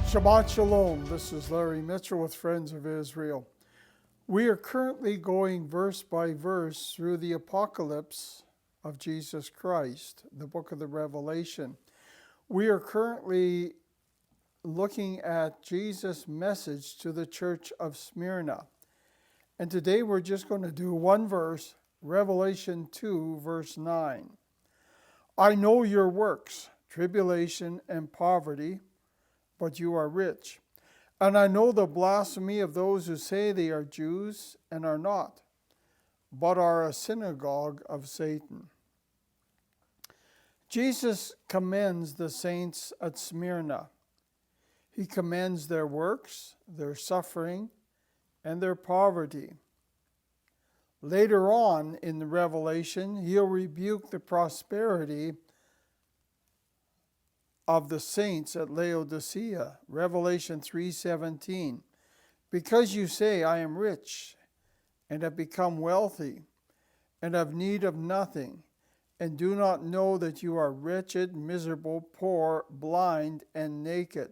Shabbat Shalom. This is Larry Mitchell with Friends of Israel. We are currently going verse by verse through the apocalypse of Jesus Christ, the book of the Revelation. We are currently looking at Jesus' message to the church of Smyrna. And today we're just going to do one verse, Revelation 2, verse 9. I know your works, tribulation and poverty, but you are rich. And I know the blasphemy of those who say they are Jews and are not, but are a synagogue of Satan. Jesus commends the saints at Smyrna. He commends their works, their suffering, and their poverty. Later on in the Revelation, he'll rebuke the prosperity of the saints at Laodicea, Revelation 3:17. Because you say, I am rich, and have become wealthy, and have need of nothing, and do not know that you are wretched, miserable, poor, blind, and naked.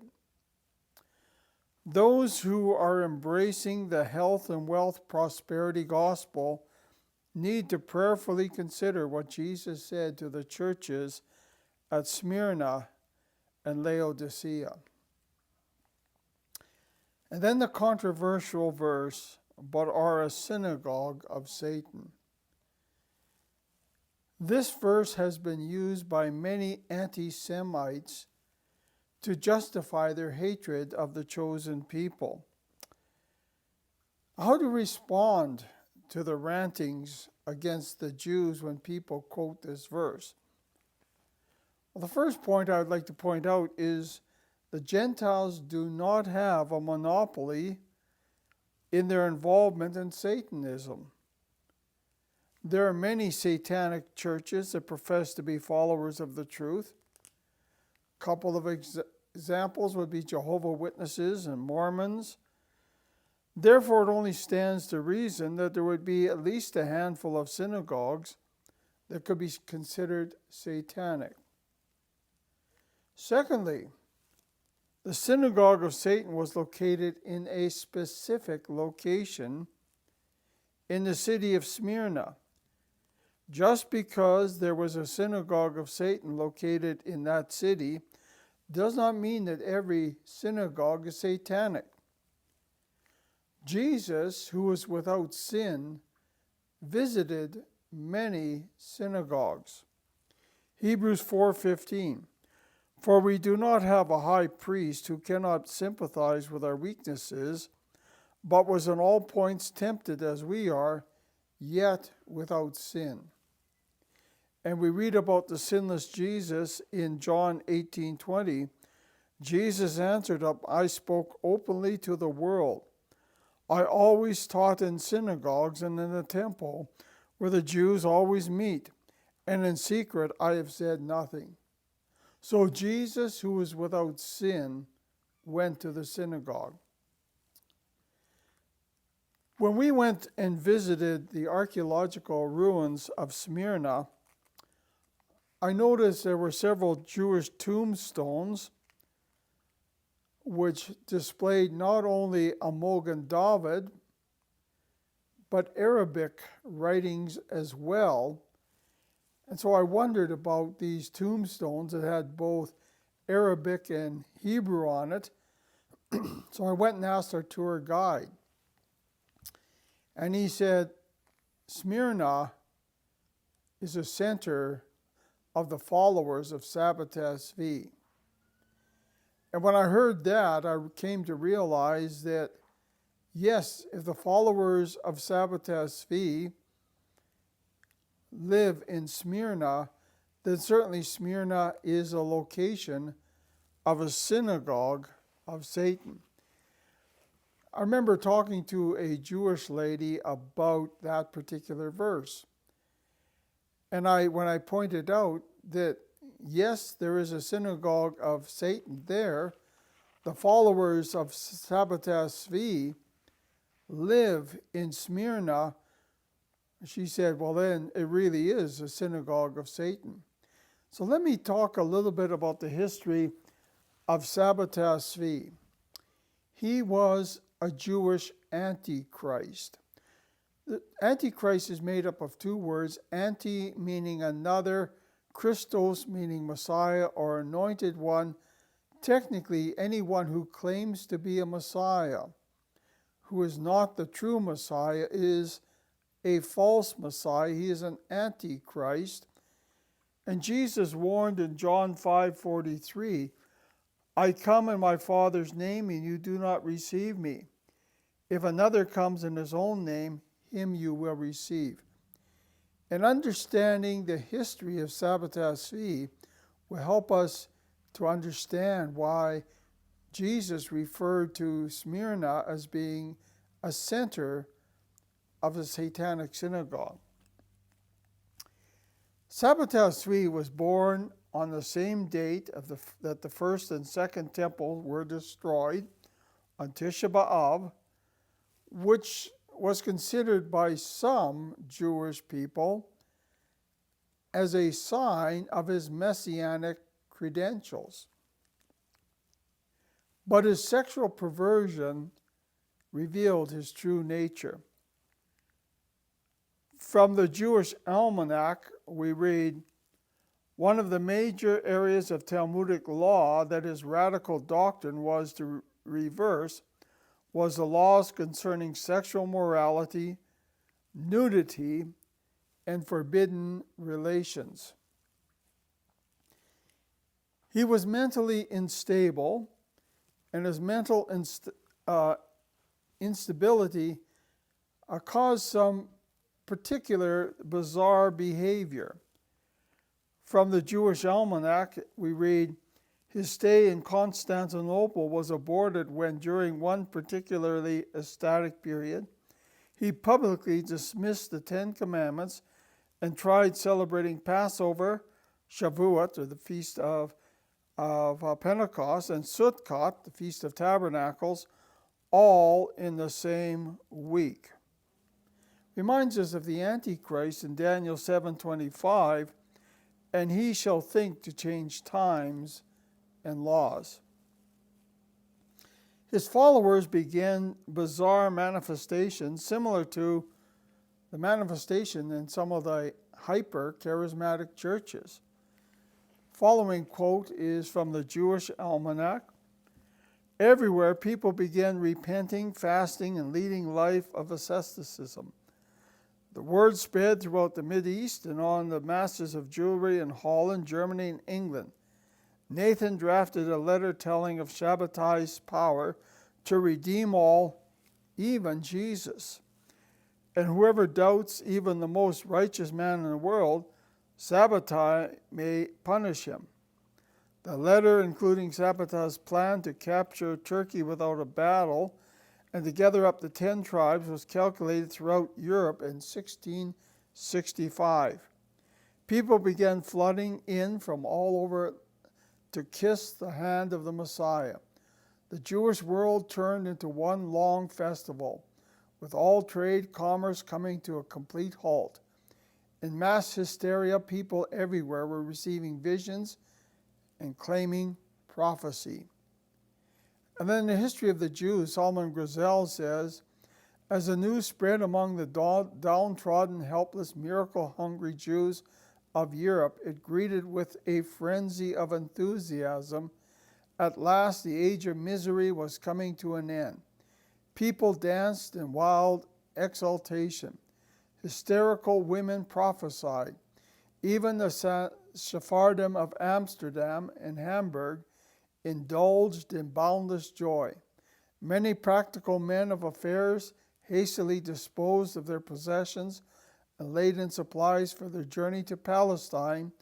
Those who are embracing the health and wealth prosperity gospel need to prayerfully consider what Jesus said to the churches at Smyrna and Laodicea. And then the controversial verse, but are a synagogue of Satan. This verse has been used by many anti-Semites to justify their hatred of the chosen people. How to respond to the rantings against the Jews when people quote this verse? Well, the first point I would like to point out is the Gentiles do not have a monopoly in their involvement in Satanism. There are many satanic churches that profess to be followers of the truth. A couple of examples would be Jehovah's Witnesses and Mormons. Therefore, it only stands to reason that there would be at least a handful of synagogues that could be considered satanic. Secondly, the synagogue of Satan was located in a specific location in the city of Smyrna. Just because there was a synagogue of Satan located in that city does not mean that every synagogue is satanic. Jesus, who was without sin, visited many synagogues. Hebrews 4:15. For we do not have a high priest who cannot sympathize with our weaknesses, but was in all points tempted as we are, yet without sin. And we read about the sinless Jesus in John 18:20. Jesus answered up, I spoke openly to the world. I always taught in synagogues and in the temple, where the Jews always meet, and in secret I have said nothing. So Jesus, who was without sin, went to the synagogue. When we went and visited the archaeological ruins of Smyrna, I noticed there were several Jewish tombstones which displayed not only a Magen David, but Arabic writings as well. And so I wondered about these tombstones that had both Arabic and Hebrew on it. So I went and asked our tour guide. And he said, Smyrna is a center of the followers of Shabbat Shalom. And when I heard that, I came to realize that, yes, if the followers of Shabbat Shalom live in Smyrna, then certainly Smyrna is a location of a synagogue of Satan. I remember talking to a Jewish lady about that particular verse. And when I pointed out that, yes, there is a synagogue of Satan there, the followers of Shabbat Shalom live in Smyrna, she said, well, then it really is a synagogue of Satan. So let me talk a little bit about the history of Shabbat Shalom. He was a Jewish antichrist. The antichrist is made up of two words, anti meaning another, Christos meaning Messiah or anointed one. Technically, anyone who claims to be a Messiah, who is not the true Messiah, is a false Messiah. He is an antichrist. And Jesus warned in John 5:43, I come in my Father's name, and you do not receive me. If another comes in his own name, him you will receive. And understanding the history of Shabbat Shalom will help us to understand why Jesus referred to Smyrna as being a center of a satanic synagogue. Shabbat Shalom was born on the same date that the first and second temple were destroyed, on Tisha B'Av, which was considered by some Jewish people as a sign of his messianic credentials. But his sexual perversion revealed his true nature. From the Jewish Almanac, we read, one of the major areas of Talmudic law that his radical doctrine was to reverse was the laws concerning sexual morality, nudity, and forbidden relations. He was mentally unstable, and his mental instability caused some particular bizarre behavior. From the Jewish Almanac, we read, his stay in Constantinople was aborted when, during one particularly ecstatic period, he publicly dismissed the Ten Commandments and tried celebrating Passover, Shavuot, or the Feast of Pentecost, and Sukkot, the Feast of Tabernacles, all in the same week. Reminds us of the Antichrist in Daniel 7:25, and he shall think to change times and laws. His followers began bizarre manifestations similar to the manifestation in some of the hyper-charismatic churches. Following quote is from the Jewish Almanac. Everywhere people began repenting, fasting, and leading life of asceticism. The word spread throughout the Mideast and on the masters of jewelry in Holland, Germany, and England. Nathan drafted a letter telling of Shabbatai's power to redeem all, even Jesus. And whoever doubts even the most righteous man in the world, Shabbatai may punish him. The letter, including Shabbatai's plan to capture Turkey without a battle and to gather up the 10 tribes, was calculated throughout Europe in 1665. People began flooding in from all over to kiss the hand of the Messiah. The Jewish world turned into one long festival, with all trade, commerce coming to a complete halt. In mass hysteria, people everywhere were receiving visions and claiming prophecy. And then in the history of the Jews, Solomon Grayzel says, as the news spread among the downtrodden, helpless, miracle-hungry Jews of Europe, it greeted with a frenzy of enthusiasm. At last, the age of misery was coming to an end. People danced in wild exultation. Hysterical women prophesied. Even the Sephardim of Amsterdam and Hamburg indulged in boundless joy. Many practical men of affairs hastily disposed of their possessions and laid in supplies for their journey to Palestine,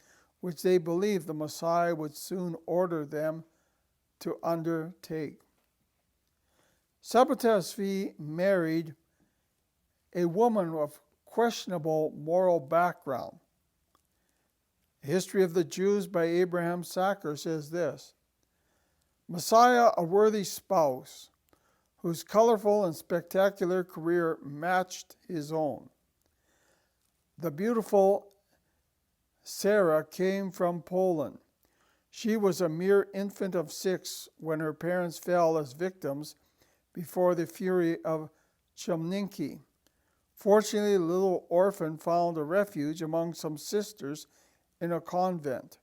which they believed the Messiah would soon order them to undertake. Shabbat Shalom married a woman of questionable moral background. The History of the Jews by Abraham Sachar says this: Messiah, a worthy spouse, whose colorful and spectacular career matched his own. The beautiful Sarah came from Poland. She was a mere infant of 6 when her parents fell as victims before the fury of Chemninki. Fortunately, the little orphan found a refuge among some sisters in a convent,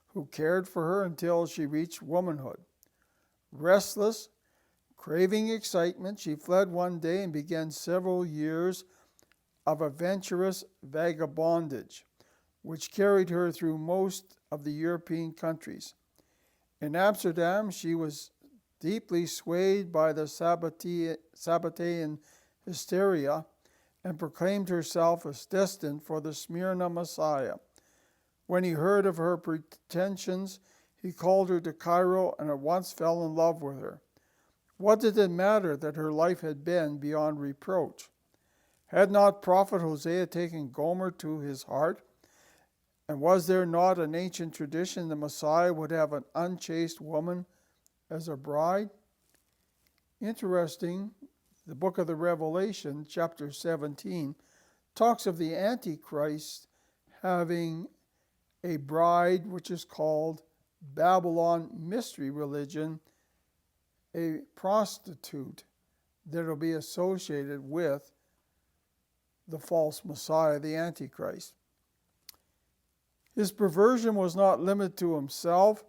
who cared for her until she reached womanhood. Restless, craving excitement, she fled one day and began several years of adventurous vagabondage, which carried her through most of the European countries. In Amsterdam, she was deeply swayed by the Sabbatean hysteria and proclaimed herself as destined for the Smyrna Messiah. When he heard of her pretensions, he called her to Cairo and at once fell in love with her. What did it matter that her life had been beyond reproach? Had not prophet Hosea taken Gomer to his heart? And was there not an ancient tradition the Messiah would have an unchaste woman as a bride? Interesting, the book of the Revelation, chapter 17, talks of the Antichrist having a bride which is called Babylon Mystery Religion, a prostitute that will be associated with the false Messiah, the Antichrist. His perversion was not limited to himself.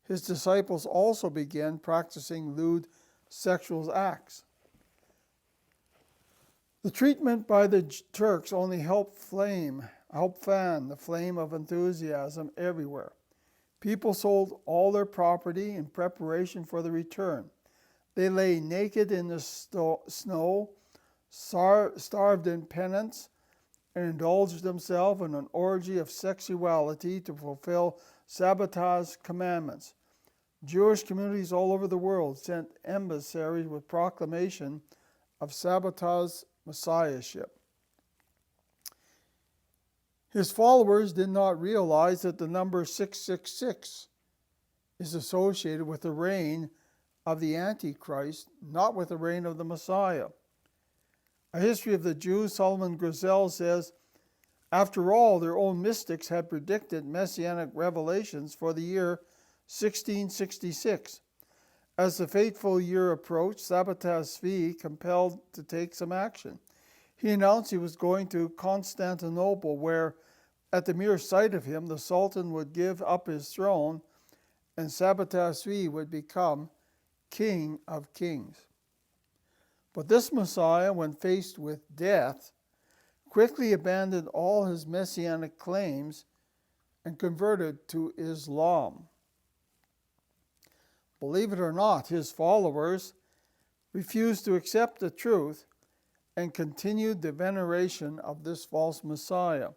His disciples also began practicing lewd sexual acts. The treatment by the Turks only helped fan the flame of enthusiasm everywhere. People sold all their property in preparation for the return. They lay naked in the snow, starved in penance, and indulged themselves in an orgy of sexuality to fulfill Sabbath's commandments. Jewish communities all over the world sent emissaries with proclamation of Sabbath's messiahship. His followers did not realize that the number 666 is associated with the reign of the Antichrist, not with the reign of the Messiah. A history of the Jews, Solomon Grayzel says, after all, their own mystics had predicted messianic revelations for the year 1666. As the fateful year approached, Shabbat Shalom compelled to take some action. He announced he was going to Constantinople, where, at the mere sight of him, the Sultan would give up his throne, and Shabbat Shalom would become King of Kings. But this Messiah, when faced with death, quickly abandoned all his messianic claims and converted to Islam. Believe it or not, his followers refused to accept the truth and continued the veneration of this false Messiah.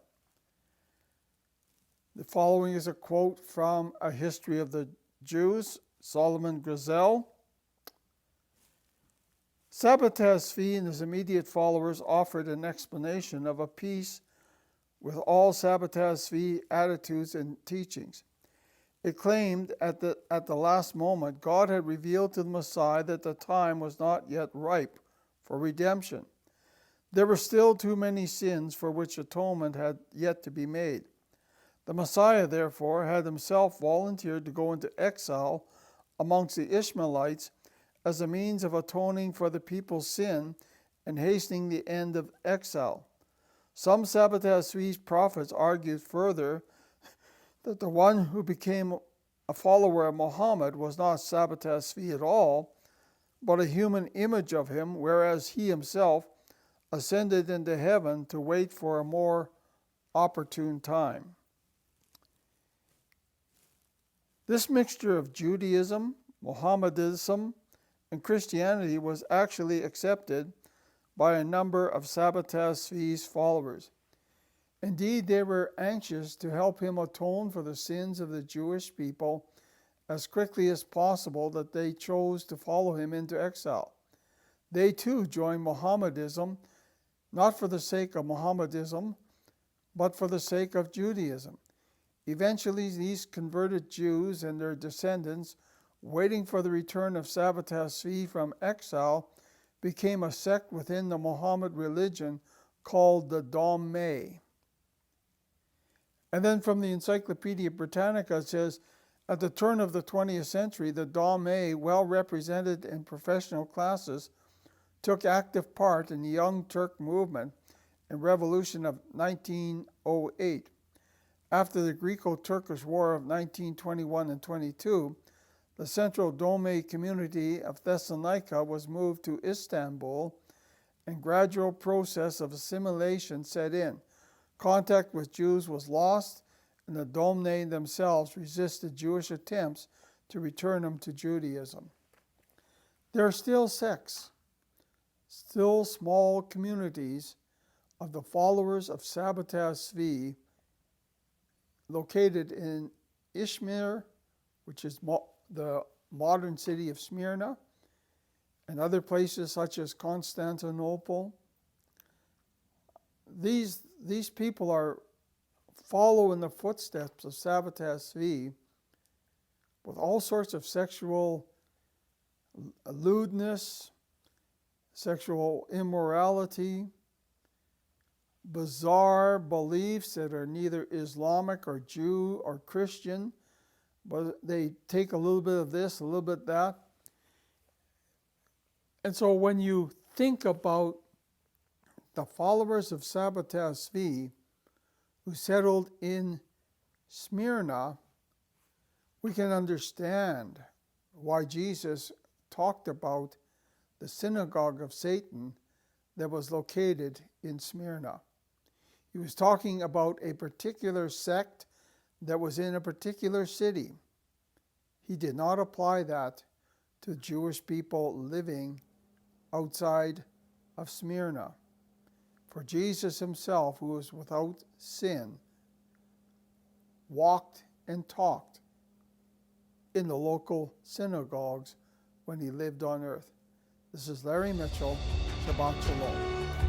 The following is a quote from A History of the Jews, Solomon Grayzel. Shabbat Shalom and his immediate followers offered an explanation of a peace with all Shabbat Shalom attitudes and teachings. It claimed at the last moment God had revealed to the Messiah that the time was not yet ripe for redemption. There were still too many sins for which atonement had yet to be made. The Messiah, therefore, had himself volunteered to go into exile amongst the Ishmaelites as a means of atoning for the people's sin and hastening the end of exile. Some Shabbat Shalom prophets argued further that the one who became a follower of Muhammad was not Shabbat Shalom at all, but a human image of him, whereas he himself ascended into heaven to wait for a more opportune time. This mixture of Judaism, Mohammedanism, and Christianity was actually accepted by a number of Shabbat Shalom's followers. Indeed, they were anxious to help him atone for the sins of the Jewish people as quickly as possible, that they chose to follow him into exile. They too joined Mohammedanism, not for the sake of Mohammedanism, but for the sake of Judaism. Eventually, these converted Jews and their descendants, waiting for the return of Shabbat Shalom from exile, became a sect within the Mohammed religion called the Dhammeh. And then from the Encyclopedia Britannica, it says, at the turn of the 20th century, the Dhammeh, well represented in professional classes, took active part in the Young Turk movement and revolution of 1908. After the Greco-Turkish War of 1921 and 22, the central Dome community of Thessalonica was moved to Istanbul, and gradual process of assimilation set in. Contact with Jews was lost, and the Dome themselves resisted Jewish attempts to return them to Judaism. There are still sects, still small communities of the followers of Shabbat Shalom located in Izmir, which is the modern city of Smyrna, and other places such as Constantinople. These people are following the footsteps of Shabbat Shalom with all sorts of sexual lewdness, sexual immorality, bizarre beliefs that are neither Islamic or Jew or Christian, but they take a little bit of this, a little bit of that. And so when you think about the followers of Shabbat Shalom who settled in Smyrna, we can understand why Jesus talked about the synagogue of Satan that was located in Smyrna. He was talking about a particular sect that was in a particular city. He did not apply that to Jewish people living outside of Smyrna. For Jesus himself, who was without sin, walked and talked in the local synagogues when he lived on earth. This is Larry Mitchell. Shabbat Shalom.